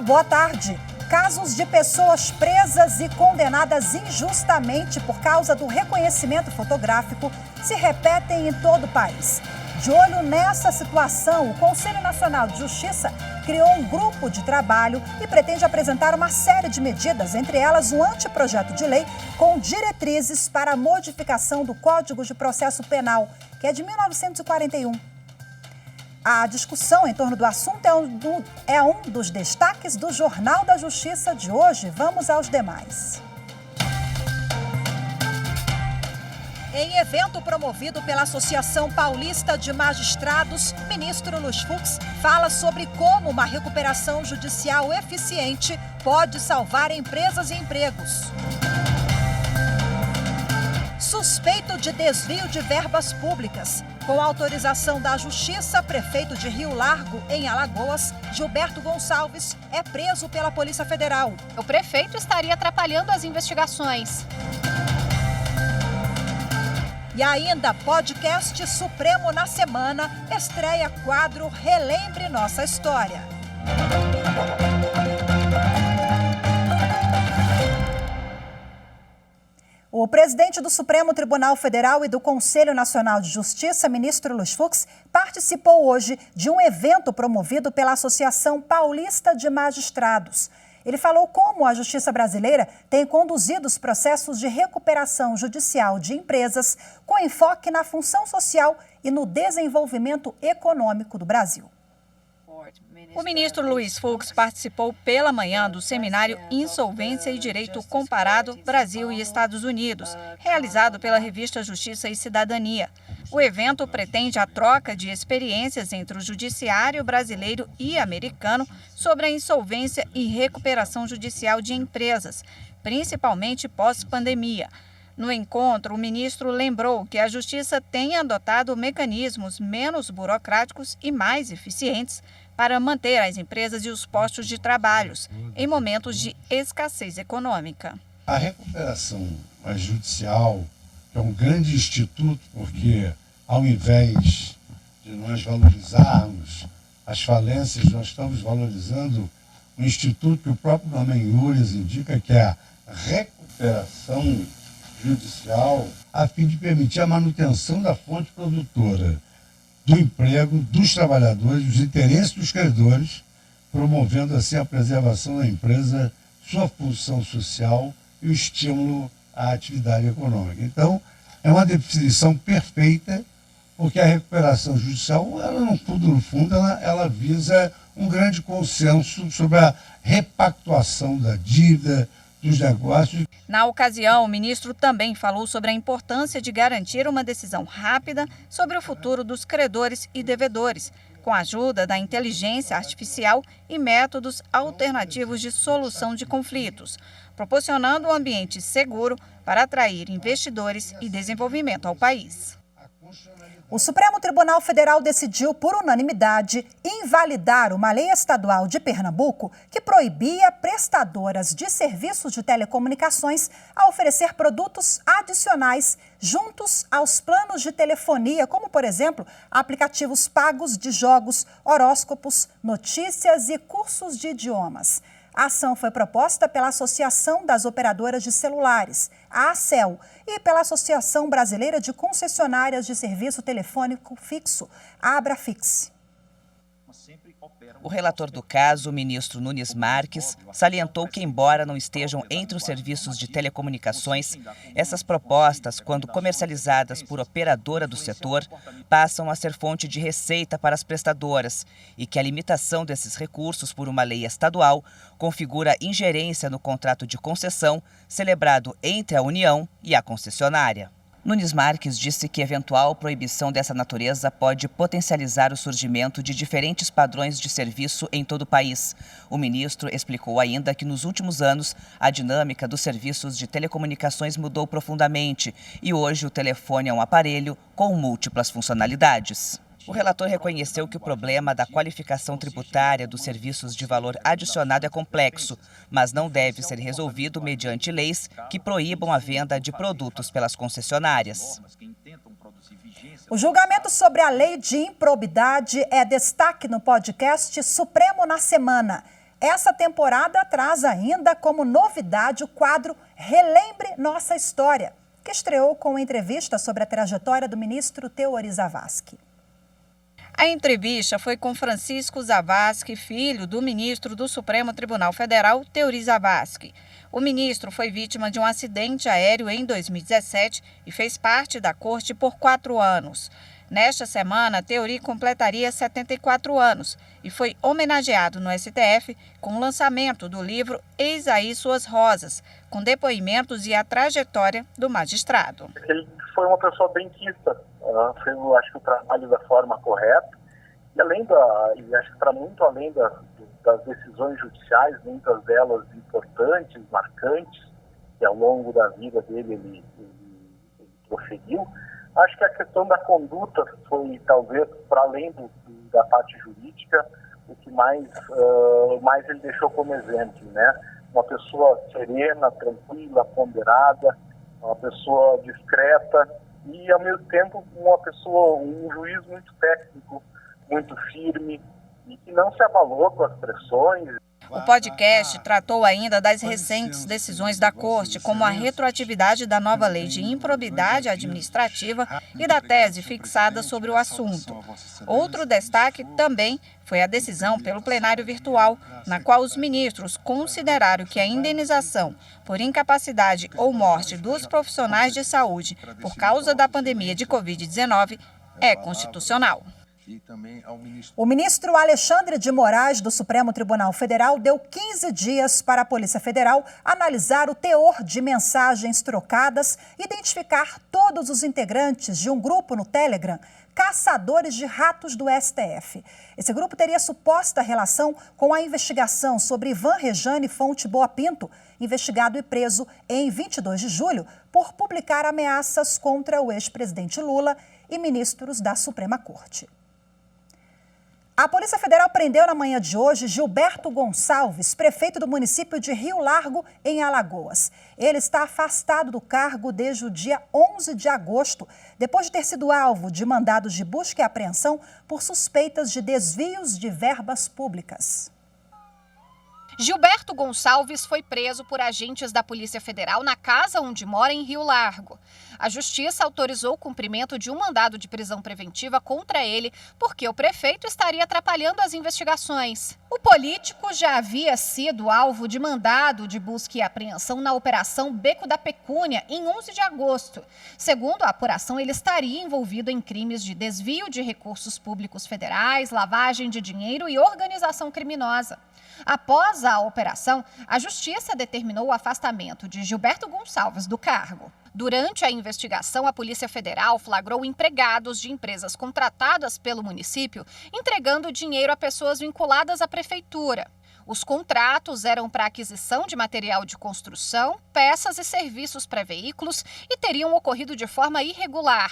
Olá, boa tarde. Casos de pessoas presas e condenadas injustamente por causa do reconhecimento fotográfico se repetem em todo o país. De olho nessa situação, o Conselho Nacional de Justiça criou um grupo de trabalho e pretende apresentar uma série de medidas, entre elas um anteprojeto de lei com diretrizes para a modificação do Código de Processo Penal, que é de 1941. A discussão em torno do assunto é um dos destaques do Jornal da Justiça de hoje. Vamos aos demais. Em evento promovido pela Associação Paulista de Magistrados, ministro Luiz Fux fala sobre como uma recuperação judicial eficiente pode salvar empresas e empregos. Suspeito de desvio de verbas públicas. Com autorização da Justiça, prefeito de Rio Largo, em Alagoas, Gilberto Gonçalves, é preso pela Polícia Federal. O prefeito estaria atrapalhando as investigações. E ainda, podcast Supremo na Semana, estreia quadro Relembre Nossa História. O presidente do Supremo Tribunal Federal e do Conselho Nacional de Justiça, ministro Luiz Fux, participou hoje de um evento promovido pela Associação Paulista de Magistrados. Ele falou como a Justiça brasileira tem conduzido os processos de recuperação judicial de empresas com enfoque na função social e no desenvolvimento econômico do Brasil. O ministro Luiz Fux participou pela manhã do seminário Insolvência e Direito Comparado Brasil e Estados Unidos, realizado pela revista Justiça e Cidadania. O evento pretende a troca de experiências entre o judiciário brasileiro e americano sobre a insolvência e recuperação judicial de empresas, principalmente pós-pandemia. No encontro, o ministro lembrou que a Justiça tem adotado mecanismos menos burocráticos e mais eficientes para manter as empresas e os postos de trabalho em momentos de escassez econômica. A recuperação judicial é um grande instituto, porque ao invés de nós valorizarmos as falências, nós estamos valorizando um instituto que o próprio nome em Iures indica que é a recuperação judicial, a fim de permitir a manutenção da fonte produtora, do emprego, dos trabalhadores, dos interesses dos credores, promovendo assim a preservação da empresa, sua função social e o estímulo à atividade econômica. Então, é uma definição perfeita, porque a recuperação judicial, ela no fundo, ela visa um grande consenso sobre a repactuação da dívida, dos negócios. Na ocasião, o ministro também falou sobre a importância de garantir uma decisão rápida sobre o futuro dos credores e devedores, com a ajuda da inteligência artificial e métodos alternativos de solução de conflitos, proporcionando um ambiente seguro para atrair investidores e desenvolvimento ao país. O Supremo Tribunal Federal decidiu, por unanimidade, invalidar uma lei estadual de Pernambuco que proibia prestadoras de serviços de telecomunicações a oferecer produtos adicionais juntos aos planos de telefonia, como, por exemplo, aplicativos pagos de jogos, horóscopos, notícias e cursos de idiomas. A ação foi proposta pela Associação das Operadoras de Celulares, a ACEL, e pela Associação Brasileira de Concessionárias de Serviço Telefônico Fixo, a Abrafix. O relator do caso, o ministro Nunes Marques, salientou que, embora não estejam entre os serviços de telecomunicações, essas propostas, quando comercializadas por operadora do setor, passam a ser fonte de receita para as prestadoras e que a limitação desses recursos por uma lei estadual configura ingerência no contrato de concessão celebrado entre a União e a concessionária. Nunes Marques disse que eventual proibição dessa natureza pode potencializar o surgimento de diferentes padrões de serviço em todo o país. O ministro explicou ainda que nos últimos anos a dinâmica dos serviços de telecomunicações mudou profundamente e hoje o telefone é um aparelho com múltiplas funcionalidades. O relator reconheceu que o problema da qualificação tributária dos serviços de valor adicionado é complexo, mas não deve ser resolvido mediante leis que proíbam a venda de produtos pelas concessionárias. O julgamento sobre a lei de improbidade é destaque no podcast Supremo na Semana. Essa temporada traz ainda como novidade o quadro Relembre Nossa História, que estreou com uma entrevista sobre a trajetória do ministro Teori Zavascki. A entrevista foi com Francisco Zavascki, filho do ministro do Supremo Tribunal Federal, Teori Zavascki. O ministro foi vítima de um acidente aéreo em 2017 e fez parte da corte por 4 anos. Nesta semana, Teori completaria 74 anos e foi homenageado no STF com o lançamento do livro Eis aí Suas Rosas, com depoimentos e a trajetória do magistrado. Ele foi uma pessoa benquista, fez, acho que, o trabalho da forma correta, e acho que para muito além das decisões judiciais, muitas delas importantes, marcantes, que ao longo da vida dele ele proferiu. Acho que a questão da conduta foi, talvez, para além da parte jurídica, o que mais ele deixou como exemplo, né? Uma pessoa serena, tranquila, ponderada, uma pessoa discreta e, ao mesmo tempo, um juiz muito técnico, muito firme e que não se abalou com as pressões. O podcast tratou ainda das recentes decisões da Corte, como a retroatividade da nova lei de improbidade administrativa e da tese fixada sobre o assunto. Outro destaque também foi a decisão pelo plenário virtual, na qual os ministros consideraram que a indenização por incapacidade ou morte dos profissionais de saúde por causa da pandemia de Covid-19 é constitucional. O ministro Alexandre de Moraes, do Supremo Tribunal Federal, deu 15 dias para a Polícia Federal analisar o teor de mensagens trocadas e identificar todos os integrantes de um grupo no Telegram, Caçadores de Ratos do STF. Esse grupo teria suposta relação com a investigação sobre Ivan Rejane Fonte Boa Pinto, investigado e preso em 22 de julho por publicar ameaças contra o ex-presidente Lula e ministros da Suprema Corte. A Polícia Federal prendeu na manhã de hoje Gilberto Gonçalves, prefeito do município de Rio Largo, em Alagoas. Ele está afastado do cargo desde o dia 11 de agosto, depois de ter sido alvo de mandados de busca e apreensão por suspeitas de desvios de verbas públicas. Gilberto Gonçalves foi preso por agentes da Polícia Federal na casa onde mora em Rio Largo. A Justiça autorizou o cumprimento de um mandado de prisão preventiva contra ele porque o prefeito estaria atrapalhando as investigações. O político já havia sido alvo de mandado de busca e apreensão na Operação Beco da Pecúnia em 11 de agosto. Segundo a apuração, ele estaria envolvido em crimes de desvio de recursos públicos federais, lavagem de dinheiro e organização criminosa. Após a operação, a Justiça determinou o afastamento de Gilberto Gonçalves do cargo. Durante a investigação, a Polícia Federal flagrou empregados de empresas contratadas pelo município entregando dinheiro a pessoas vinculadas à prefeitura. Os contratos eram para aquisição de material de construção, peças e serviços para veículos e teriam ocorrido de forma irregular.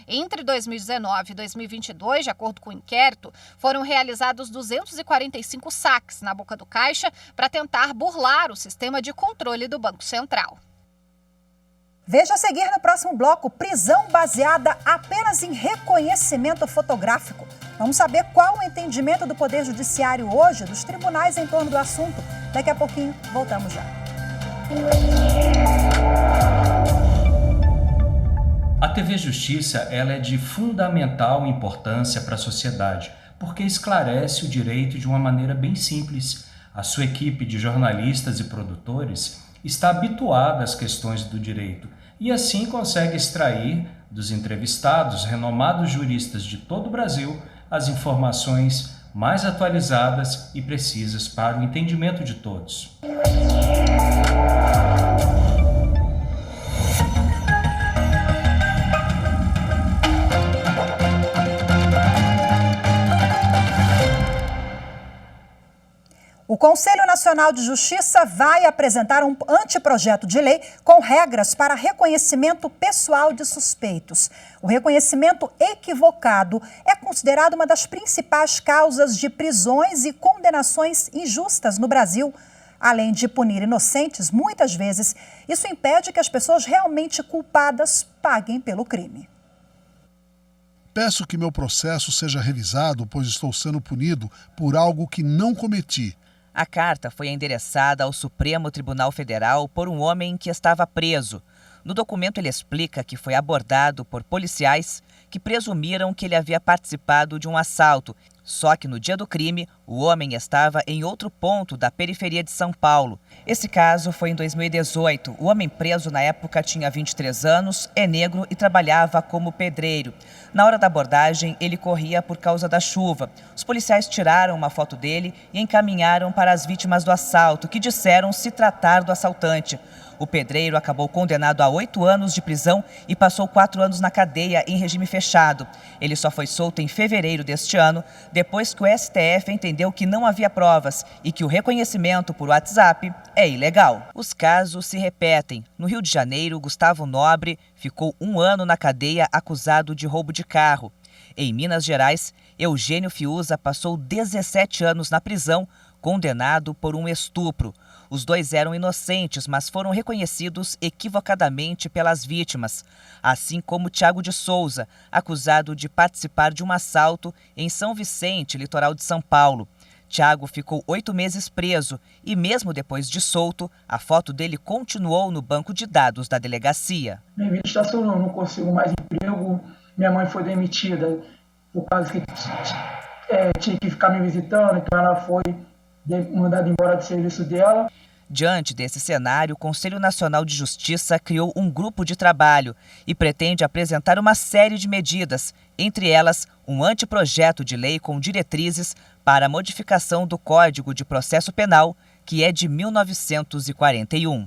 Entre 2019 e 2022, de acordo com o inquérito, foram realizados 245 saques na boca do caixa para tentar burlar o sistema de controle do Banco Central. Veja a seguir no próximo bloco, prisão baseada apenas em reconhecimento fotográfico. Vamos saber qual o entendimento do Poder Judiciário hoje dos tribunais em torno do assunto. Daqui a pouquinho, voltamos já. A TV Justiça ela é de fundamental importância para a sociedade, porque esclarece o direito de uma maneira bem simples. A sua equipe de jornalistas e produtores está habituada às questões do direito e assim consegue extrair dos entrevistados renomados juristas de todo o Brasil as informações mais atualizadas e precisas para o entendimento de todos. O Conselho Nacional de Justiça vai apresentar um anteprojeto de lei com regras para reconhecimento pessoal de suspeitos. O reconhecimento equivocado é considerado uma das principais causas de prisões e condenações injustas no Brasil. Além de punir inocentes, muitas vezes isso impede que as pessoas realmente culpadas paguem pelo crime. Peço que meu processo seja revisado, pois estou sendo punido por algo que não cometi. A carta foi endereçada ao Supremo Tribunal Federal por um homem que estava preso. No documento ele explica que foi abordado por policiais que presumiram que ele havia participado de um assalto. Só que no dia do crime, o homem estava em outro ponto da periferia de São Paulo. Esse caso foi em 2018. O homem preso na época tinha 23 anos, é negro e trabalhava como pedreiro. Na hora da abordagem, ele corria por causa da chuva. Os policiais tiraram uma foto dele e encaminharam para as vítimas do assalto, que disseram se tratar do assaltante. O pedreiro acabou condenado a 8 anos de prisão e passou 4 anos na cadeia em regime fechado. Ele só foi solto em fevereiro deste ano, depois que o STF entendeu que não havia provas e que o reconhecimento por WhatsApp é ilegal. Os casos se repetem. No Rio de Janeiro, Gustavo Nobre ficou 1 ano na cadeia acusado de roubo de carro. Em Minas Gerais, Eugênio Fiuza passou 17 anos na prisão, condenado por um estupro. Os dois eram inocentes, mas foram reconhecidos equivocadamente pelas vítimas, assim como Thiago de Souza, acusado de participar de um assalto em São Vicente, litoral de São Paulo. Thiago ficou 8 meses preso e, mesmo depois de solto, a foto dele continuou no banco de dados da delegacia. Minha vida estacionou, não consigo mais emprego, minha mãe foi demitida por causa que tinha que ficar me visitando, então ela foi mandada embora do serviço dela. Diante desse cenário, o Conselho Nacional de Justiça criou um grupo de trabalho e pretende apresentar uma série de medidas, entre elas um anteprojeto de lei com diretrizes para a modificação do Código de Processo Penal, que é de 1941.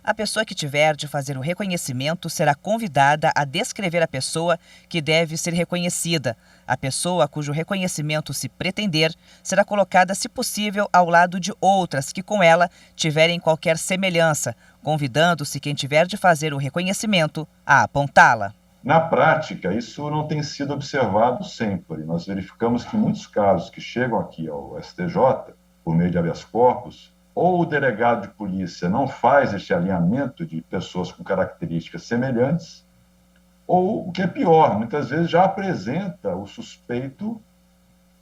A pessoa que tiver de fazer o reconhecimento será convidada a descrever a pessoa que deve ser reconhecida. A pessoa cujo reconhecimento se pretender será colocada, se possível, ao lado de outras que com ela tiverem qualquer semelhança, convidando-se quem tiver de fazer o reconhecimento a apontá-la. Na prática, isso não tem sido observado sempre. Nós verificamos que em muitos casos que chegam aqui ao STJ, por meio de habeas corpus, ou o delegado de polícia não faz este alinhamento de pessoas com características semelhantes, ou, o que é pior, muitas vezes já apresenta o suspeito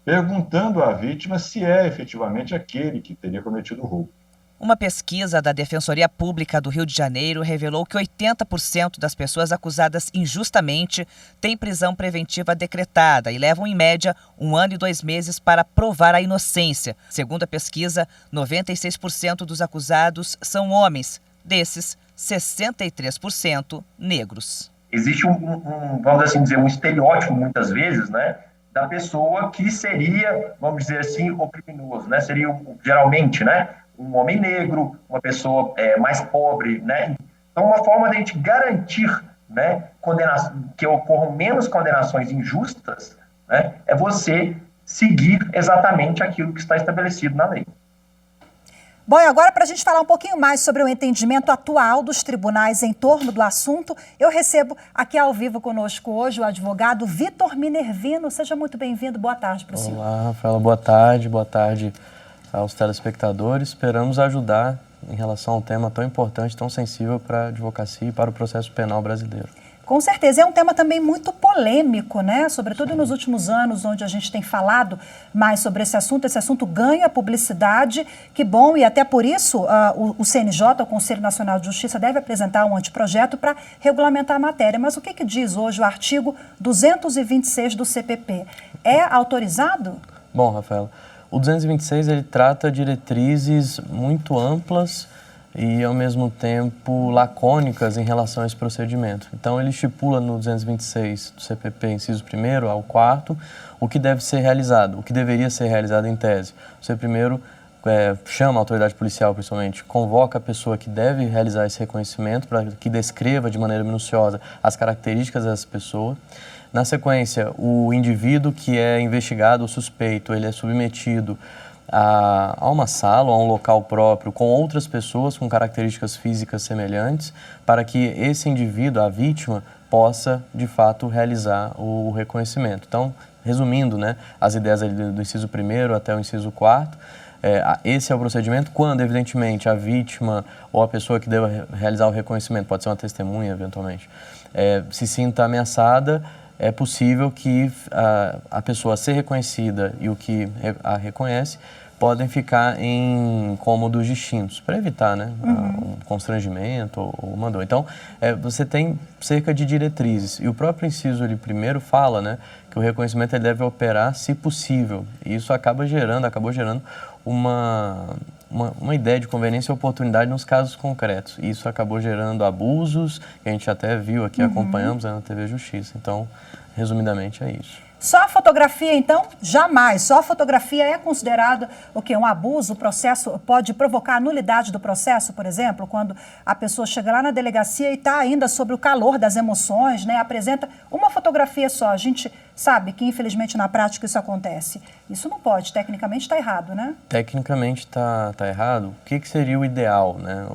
perguntando à vítima se é efetivamente aquele que teria cometido o roubo. Uma pesquisa da Defensoria Pública do Rio de Janeiro revelou que 80% das pessoas acusadas injustamente têm prisão preventiva decretada e levam, em média, 1 ano e 2 meses para provar a inocência. Segundo a pesquisa, 96% dos acusados são homens. Desses, 63% negros. Existe vamos assim dizer, um estereótipo, muitas vezes, né, da pessoa que seria, vamos dizer assim, o criminoso, né? Seria, geralmente, né, um homem negro, uma pessoa mais pobre, né? Então, uma forma de a gente garantir, né, que ocorram menos condenações injustas, né, é você seguir exatamente aquilo que está estabelecido na lei. Bom, e agora, para a gente falar um pouquinho mais sobre o entendimento atual dos tribunais em torno do assunto, eu recebo aqui ao vivo conosco hoje o advogado Vitor Minervino. Seja muito bem-vindo. Boa tarde para o senhor. Olá, Rafaela. Boa tarde aos telespectadores. Esperamos ajudar em relação a um tema tão importante, tão sensível para a advocacia e para o processo penal brasileiro. Com certeza, é um tema também muito polêmico, né? Sobretudo nos últimos anos, onde a gente tem falado mais sobre esse assunto ganha publicidade, que bom, e até por isso o CNJ, o Conselho Nacional de Justiça, deve apresentar um anteprojeto para regulamentar a matéria. Mas o que diz hoje o artigo 226 do CPP? É autorizado? Bom, Rafaela, o 226 ele trata diretrizes muito amplas e, ao mesmo tempo, lacônicas em relação a esse procedimento. Então, ele estipula no 226 do CPP, inciso 1º ao 4º, o que deve ser realizado, o que deveria ser realizado em tese. Você primeiro chama a autoridade policial, principalmente, convoca a pessoa que deve realizar esse reconhecimento para que descreva de maneira minuciosa as características dessa pessoa. Na sequência, o indivíduo que é investigado ou suspeito, ele é submetido a uma sala ou a um local próprio com outras pessoas com características físicas semelhantes para que esse indivíduo, a vítima, possa, de fato, realizar o reconhecimento. Então, resumindo, né, as ideias do inciso 1º até o inciso 4º, esse é o procedimento quando, evidentemente, a vítima ou a pessoa que deva realizar o reconhecimento, pode ser uma testemunha, eventualmente, se sinta ameaçada, é possível que a pessoa a ser reconhecida e o que a reconhece podem ficar em cômodos distintos, para evitar, né, um constrangimento ou uma dor. Então, você tem cerca de diretrizes, e o próprio inciso ali primeiro fala, né, que o reconhecimento ele deve operar se possível, e isso acabou gerando uma ideia de conveniência e oportunidade nos casos concretos, e isso acabou gerando abusos, que a gente até viu aqui, acompanhamos na TV Justiça. Então, resumidamente, é isso. Só a fotografia, então? Jamais. Só a fotografia é considerada o quê? Um abuso? O processo pode provocar a nulidade do processo, por exemplo, quando a pessoa chega lá na delegacia e está ainda sob o calor das emoções, né? Apresenta uma fotografia só. A gente sabe que, infelizmente, na prática isso acontece. Isso não pode. Tecnicamente está errado, né? Tecnicamente está errado. O que seria o ideal, né?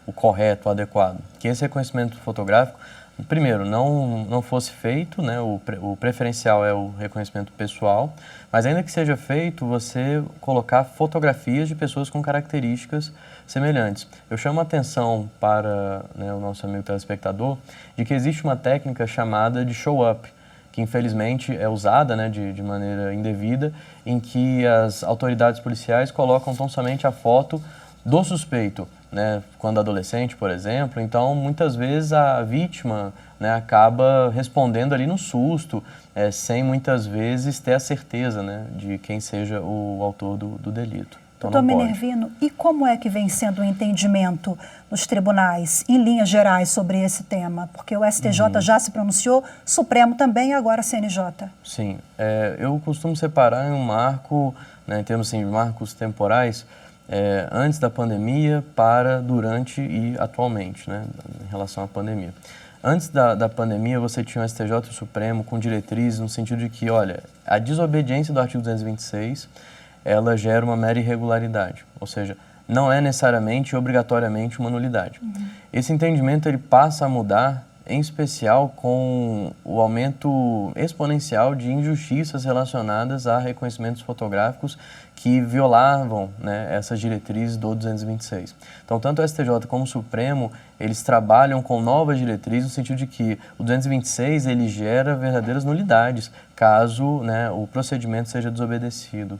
O correto, o adequado? Que esse reconhecimento fotográfico, primeiro, não fosse feito, né? O preferencial é o reconhecimento pessoal, mas ainda que seja feito, você colocar fotografias de pessoas com características semelhantes. Eu chamo a atenção para, né, o nosso amigo telespectador de que existe uma técnica chamada de show-up, que infelizmente é usada, né, de maneira indevida, em que as autoridades policiais colocam tão somente a foto do suspeito, né, quando adolescente, por exemplo. Então, muitas vezes a vítima, né, acaba respondendo ali no susto, sem muitas vezes ter a certeza, né, de quem seja o autor do delito. Então, Doutor Minervino, e como é que vem sendo o entendimento nos tribunais, em linhas gerais, sobre esse tema? Porque o STJ já se pronunciou, Supremo também e agora a CNJ. Sim, eu costumo separar em um marco, né, em termos assim, de marcos temporais, antes da pandemia, durante e atualmente, né, em relação à pandemia. Antes da pandemia, você tinha o STJ e o Supremo com diretrizes no sentido de que, olha, a desobediência do artigo 226, ela gera uma mera irregularidade, ou seja, não é necessariamente e obrigatoriamente uma nulidade. Esse entendimento ele passa a mudar, em especial com o aumento exponencial de injustiças relacionadas a reconhecimentos fotográficos que violavam, né, essas diretrizes do 226. Então, tanto o STJ como o Supremo, eles trabalham com novas diretrizes no sentido de que o 226 ele gera verdadeiras nulidades caso, né, o procedimento seja desobedecido.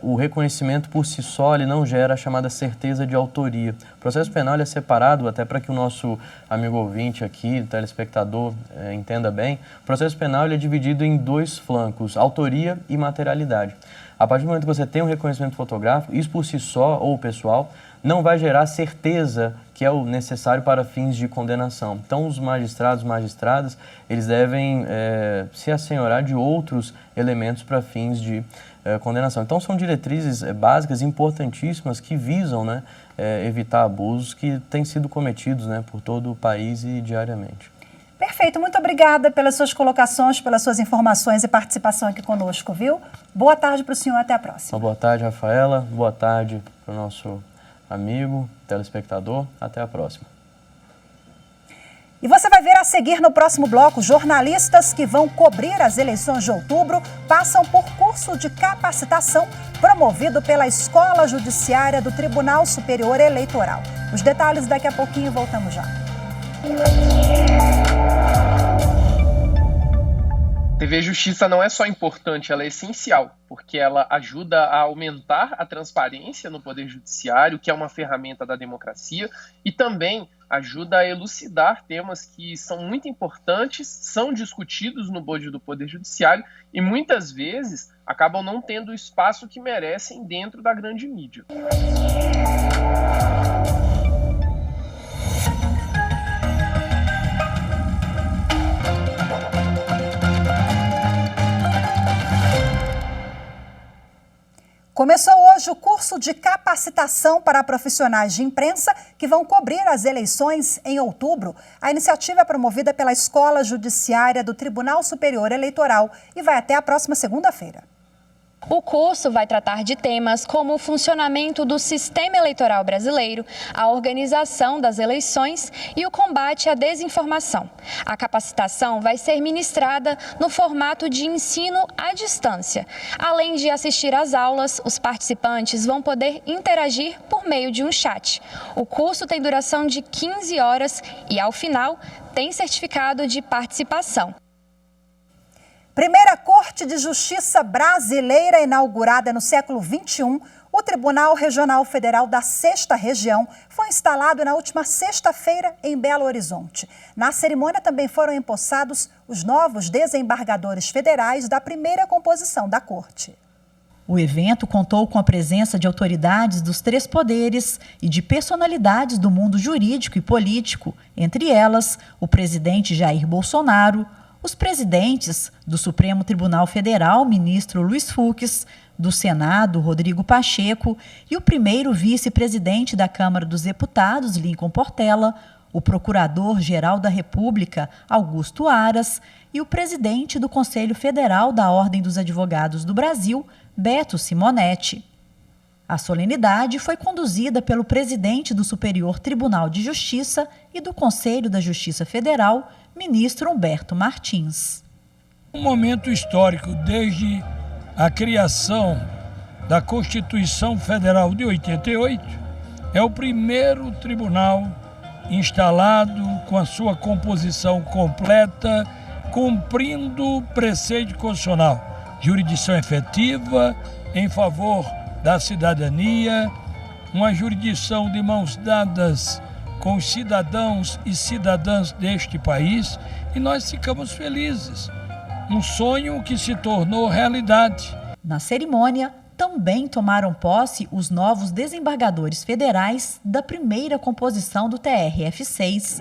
O reconhecimento por si só ele não gera a chamada certeza de autoria. O processo penal ele é separado, até para que o nosso amigo ouvinte aqui, telespectador, entenda bem, o processo penal ele é dividido em dois flancos, autoria e materialidade. A partir do momento que você tem um reconhecimento fotográfico, isso por si só, ou pessoal, não vai gerar certeza que é o necessário para fins de condenação. Então, os magistradas, eles devem se assenhorar de outros elementos para fins de condenação. Então, são diretrizes básicas importantíssimas que visam, né, evitar abusos que têm sido cometidos, né, por todo o país e diariamente. Perfeito, muito obrigada pelas suas colocações, pelas suas informações e participação aqui conosco, viu? Boa tarde para o senhor, até a próxima. Boa tarde, Rafaela. Boa tarde para o nosso amigo, telespectador. Até a próxima. E você vai ver a seguir no próximo bloco, jornalistas que vão cobrir as eleições de outubro passam por curso de capacitação promovido pela Escola Judiciária do Tribunal Superior Eleitoral. Os detalhes daqui a pouquinho, voltamos já. TV Justiça não é só importante, ela é essencial, porque ela ajuda a aumentar a transparência no Poder Judiciário, que é uma ferramenta da democracia, e também ajuda a elucidar temas que são muito importantes, são discutidos no bojo do Poder Judiciário e muitas vezes acabam não tendo o espaço que merecem dentro da grande mídia. Começou hoje o curso de capacitação para profissionais de imprensa que vão cobrir as eleições em outubro. A iniciativa é promovida pela Escola Judiciária do Tribunal Superior Eleitoral e vai até a próxima segunda-feira. O curso vai tratar de temas como o funcionamento do sistema eleitoral brasileiro, a organização das eleições e o combate à desinformação. A capacitação vai ser ministrada no formato de ensino à distância. Além de assistir às aulas, os participantes vão poder interagir por meio de um chat. O curso tem duração de 15 horas e, ao final, tem certificado de participação. Primeira Corte de Justiça brasileira inaugurada no século XXI, o Tribunal Regional Federal da 6ª Região foi instalado na última sexta-feira em Belo Horizonte. Na cerimônia também foram empossados os novos desembargadores federais da primeira composição da Corte. O evento contou com a presença de autoridades dos 3 poderes e de personalidades do mundo jurídico e político, entre elas o presidente Jair Bolsonaro, os presidentes do Supremo Tribunal Federal, ministro Luiz Fux, do Senado, Rodrigo Pacheco, e o primeiro vice-presidente da Câmara dos Deputados, Lincoln Portela, o Procurador-Geral da República, Augusto Aras, e o presidente do Conselho Federal da Ordem dos Advogados do Brasil, Beto Simonetti. A solenidade foi conduzida pelo presidente do Superior Tribunal de Justiça e do Conselho da Justiça Federal, ministro Humberto Martins. Um momento histórico desde a criação da Constituição Federal de 88, é o primeiro tribunal instalado com a sua composição completa, cumprindo o preceito constitucional, jurisdição efetiva em favor da cidadania, uma jurisdição de mãos dadas com os cidadãos e cidadãs deste país, e nós ficamos felizes. Um sonho que se tornou realidade. Na cerimônia, também tomaram posse os novos desembargadores federais da primeira composição do TRF6.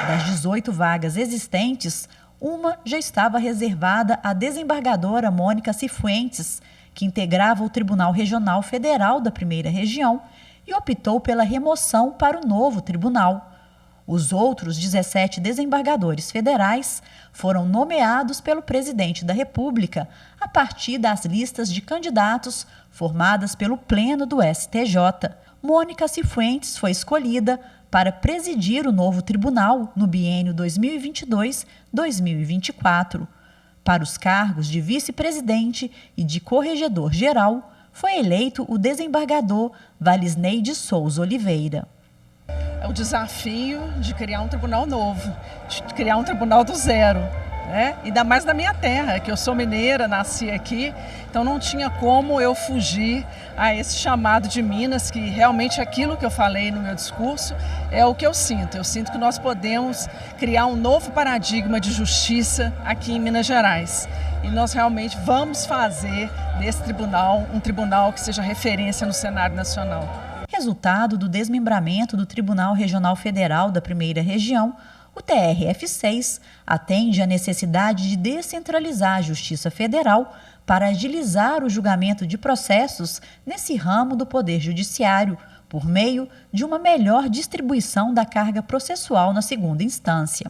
Das 18 vagas existentes, uma já estava reservada à desembargadora Mônica Cifuentes, que integrava o Tribunal Regional Federal da Primeira Região e optou pela remoção para o novo tribunal. Os outros 17 desembargadores federais foram nomeados pelo presidente da República a partir das listas de candidatos formadas pelo Pleno do STJ. Mônica Cifuentes foi escolhida para presidir o novo tribunal no biênio 2022-2024. Para os cargos de vice-presidente e de corregedor-geral, foi eleito o desembargador Valisney de Souza Oliveira. É o desafio de criar um tribunal novo, de criar um tribunal do zero, né? Ainda mais na minha terra, que eu sou mineira, nasci aqui, então não tinha como eu fugir a esse chamado de Minas, que realmente aquilo que eu falei no meu discurso é o que eu sinto. Eu sinto que nós podemos criar um novo paradigma de justiça aqui em Minas Gerais. E nós realmente vamos fazer desse tribunal um tribunal que seja referência no cenário nacional. Resultado do desmembramento do Tribunal Regional Federal da Primeira Região, o TRF6 atende à necessidade de descentralizar a Justiça Federal para agilizar o julgamento de processos nesse ramo do Poder Judiciário, por meio de uma melhor distribuição da carga processual na segunda instância.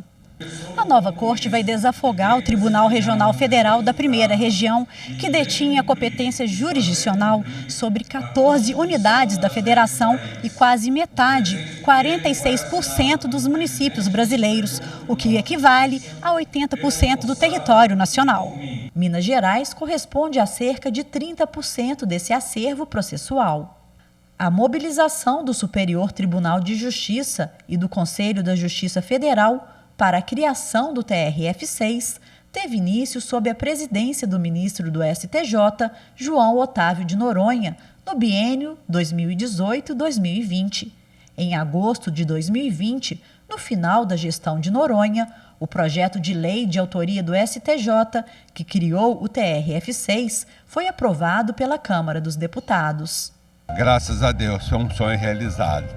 A nova corte vai desafogar o Tribunal Regional Federal da Primeira Região, que detinha a competência jurisdicional sobre 14 unidades da federação e quase metade, 46% dos municípios brasileiros, o que equivale a 80% do território nacional. Minas Gerais corresponde a cerca de 30% desse acervo processual. A mobilização do Superior Tribunal de Justiça e do Conselho da Justiça Federal para a criação do TRF6 teve início sob a presidência do ministro do STJ, João Otávio de Noronha, no biênio 2018-2020. Em agosto de 2020, no final da gestão de Noronha, o projeto de lei de autoria do STJ, que criou o TRF6, foi aprovado pela Câmara dos Deputados. Graças a Deus, foi um sonho realizado,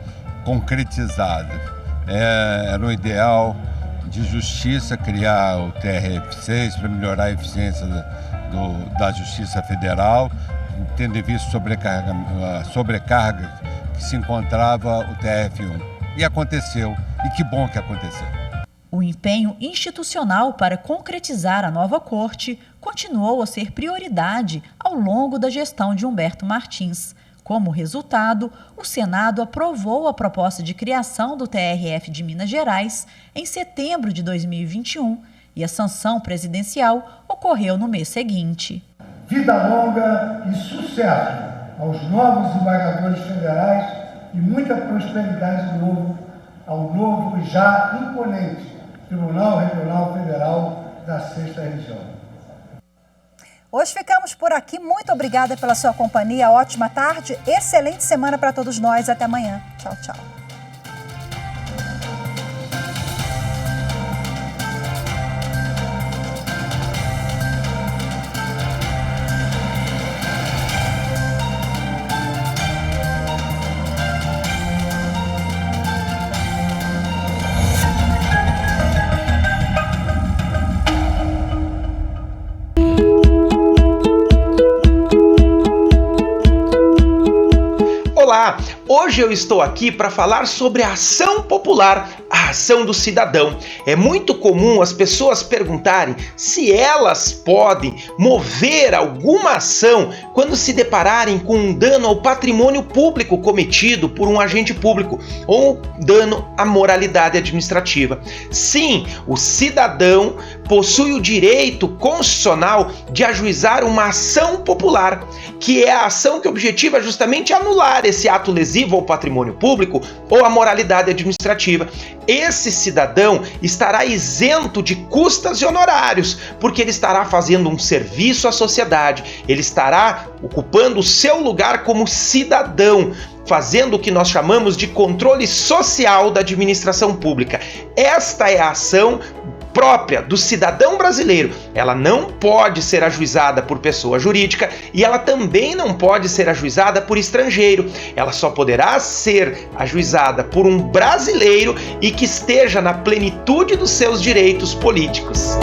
concretizado. Era um ideal de justiça criar o TRF6 para melhorar a eficiência da Justiça Federal, tendo em vista a sobrecarga que se encontrava o TRF1. E aconteceu, e que bom que aconteceu. O empenho institucional para concretizar a nova corte continuou a ser prioridade ao longo da gestão de Humberto Martins. Como resultado, o Senado aprovou a proposta de criação do TRF de Minas Gerais em setembro de 2021 e a sanção presidencial ocorreu no mês seguinte. Vida longa e sucesso aos novos desembargadores federais e muita prosperidade ao novo e já imponente Tribunal Regional Federal da 6ª Região. Hoje ficamos por aqui. Muito obrigada pela sua companhia. Ótima tarde, excelente semana para todos nós. Até amanhã. Tchau, tchau. Olá, hoje eu estou aqui para falar sobre a ação popular, a ação do cidadão. É muito comum as pessoas perguntarem se elas podem mover alguma ação quando se depararem com um dano ao patrimônio público cometido por um agente público ou dano à moralidade administrativa. Sim, o cidadão possui o direito constitucional de ajuizar uma ação popular, que é a ação que objetiva justamente anular esse ato lesivo ao patrimônio público ou à moralidade administrativa. Esse cidadão estará isento de custas e honorários, porque ele estará fazendo um serviço à sociedade, ele estará ocupando o seu lugar como cidadão, fazendo o que nós chamamos de controle social da administração pública. Esta é a ação própria do cidadão brasileiro. Ela não pode ser ajuizada por pessoa jurídica e ela também não pode ser ajuizada por estrangeiro. Ela só poderá ser ajuizada por um brasileiro e que esteja na plenitude dos seus direitos políticos.